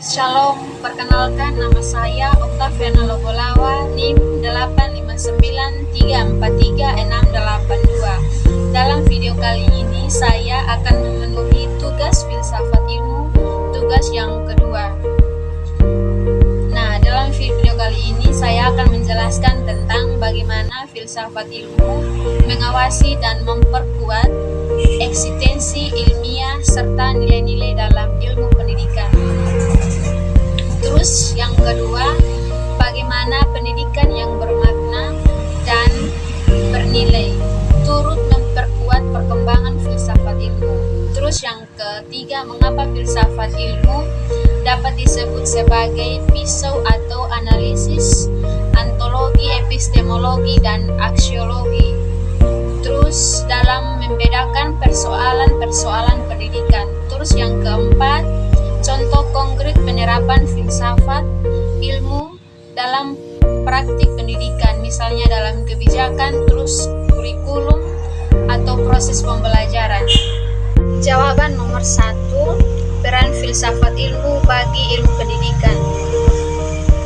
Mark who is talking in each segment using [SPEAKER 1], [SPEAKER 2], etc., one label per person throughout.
[SPEAKER 1] Shalom, perkenalkan nama saya Octaviana Lobolawa, NIM 859343682. Dalam video kali ini saya akan memenuhi tugas filsafat ilmu, tugas yang kedua. Nah, dalam video kali ini saya akan menjelaskan tentang bagaimana filsafat ilmu mengawasi dan memperkuat eksistensi ilmiah serta nilai-nilai dalam ilmu pendidikan. Terus yang kedua, bagaimana pendidikan yang bermakna dan bernilai turut memperkuat perkembangan filsafat ilmu. Terus yang ketiga, mengapa filsafat ilmu dapat disebut sebagai pisau atau analisis, antologi, epistemologi, dan aksiologi. Terus dalam membedakan persoalan-persoalan pendidikan. Terus yang keempat, contoh konkret penerapan filsafat ilmu dalam praktik pendidikan, misalnya dalam kebijakan, terus kurikulum atau proses pembelajaran. Jawaban nomor 1, peran filsafat ilmu bagi ilmu pendidikan.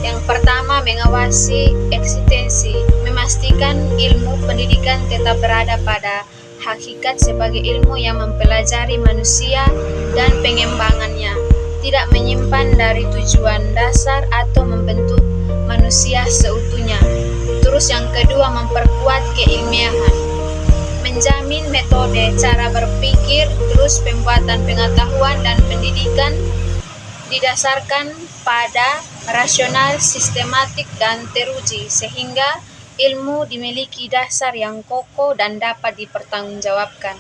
[SPEAKER 1] Yang pertama, mengawasi eksistensi, memastikan ilmu pendidikan tetap berada pada hakikat sebagai ilmu yang mempelajari manusia dan pengembangannya, tidak menyimpan dari tujuan dasar atau membentuk manusia seutuhnya. Terus yang kedua, memperkuat keilmiahan, menjamin metode cara berpikir, terus pembuatan pengetahuan dan pendidikan didasarkan pada rasional, sistematik, dan teruji, sehingga ilmu dimiliki dasar yang kokoh dan dapat dipertanggungjawabkan.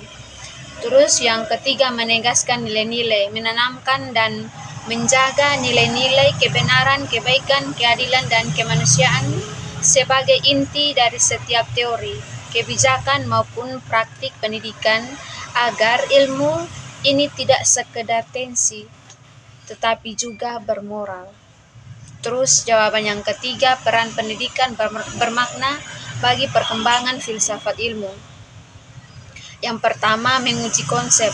[SPEAKER 1] Terus yang ketiga, menegaskan nilai-nilai, menanamkan dan menjaga nilai-nilai kebenaran, kebaikan, keadilan, dan kemanusiaan sebagai inti dari setiap teori, kebijakan maupun praktik pendidikan, agar ilmu ini tidak sekedar tensi, tetapi juga bermoral. Terus jawaban yang ketiga, peran pendidikan bermakna bagi perkembangan filsafat ilmu. Yang pertama, menguji konsep.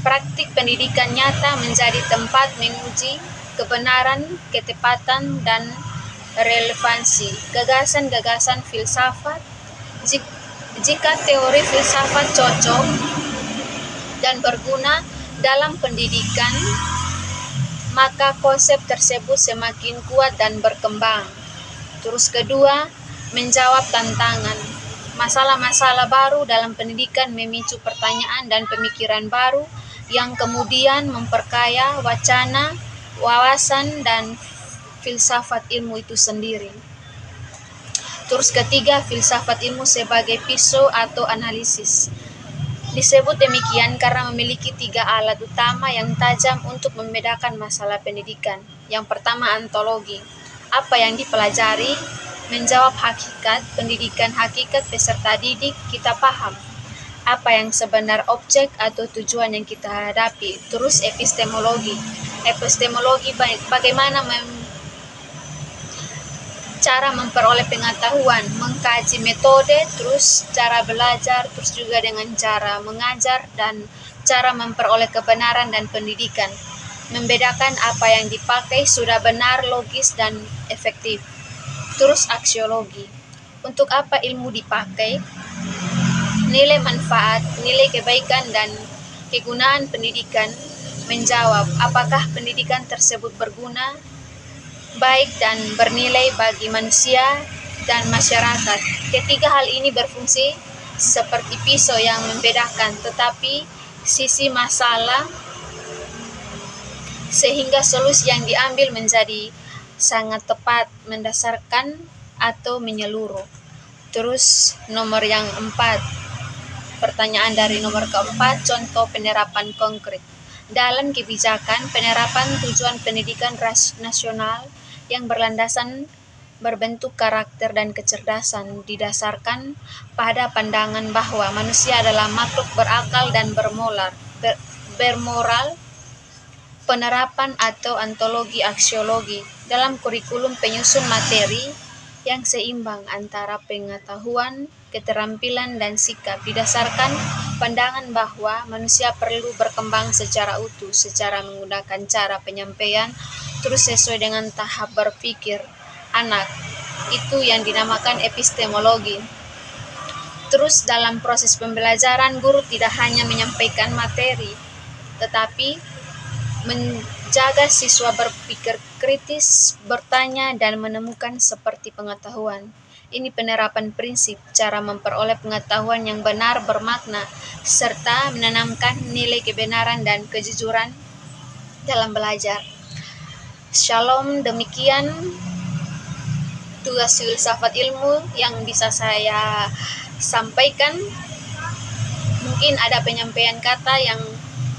[SPEAKER 1] Praktik pendidikan nyata menjadi tempat menguji kebenaran, ketepatan, dan relevansi gagasan-gagasan filsafat. Jika teori filsafat cocok dan berguna dalam pendidikan, maka konsep tersebut semakin kuat dan berkembang. Terus kedua, menjawab tantangan. Masalah-masalah baru dalam pendidikan memicu pertanyaan dan pemikiran baru yang kemudian memperkaya wacana, wawasan, dan filsafat ilmu itu sendiri. Terus ketiga, filsafat ilmu sebagai pisau atau analisis. Disebut demikian karena memiliki 3 alat utama yang tajam untuk membedakan masalah pendidikan. Yang pertama, antologi. Apa yang dipelajari? Menjawab hakikat pendidikan, hakikat peserta didik kita paham. Apa yang sebenar objek atau tujuan yang kita hadapi. Terus epistemologi. Epistemologi bagaimana cara memperoleh pengetahuan, mengkaji metode, terus cara belajar, terus juga dengan cara mengajar dan cara memperoleh kebenaran dan pendidikan. Membedakan apa yang dipakai sudah benar, logis, dan efektif. Terus aksiologi. Untuk apa ilmu dipakai? Nilai manfaat, nilai kebaikan, dan kegunaan pendidikan. Menjawab, apakah pendidikan tersebut berguna, baik dan bernilai bagi manusia dan masyarakat. Ketiga hal ini berfungsi seperti pisau yang membedakan tetapi sisi masalah, sehingga solusi yang diambil menjadi sangat tepat, mendasarkan atau menyeluruh. Terus nomor yang 4, pertanyaan dari nomor keempat, contoh penerapan konkret. Dalam kebijakan, penerapan tujuan pendidikan nasional yang berlandasan berbentuk karakter dan kecerdasan didasarkan pada pandangan bahwa manusia adalah makhluk berakal dan bermoral. Penerapan atau antologi aksiologi dalam kurikulum penyusun materi yang seimbang antara pengetahuan, keterampilan, dan sikap didasarkan pandangan bahwa manusia perlu berkembang secara utuh, secara menggunakan cara penyampaian terus sesuai dengan tahap berpikir anak. Itu yang dinamakan epistemologi. Terus dalam proses pembelajaran, guru tidak hanya menyampaikan materi, tetapi menjaga siswa berpikir kritis, bertanya, dan menemukan seperti pengetahuan. Ini penerapan prinsip cara memperoleh pengetahuan yang benar bermakna, serta menanamkan nilai kebenaran dan kejujuran dalam belajar. Shalom, demikian tugas filsafat ilmu yang bisa saya sampaikan. Mungkin ada penyampaian kata yang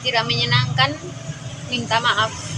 [SPEAKER 1] tidak menyenangkan, minta maaf.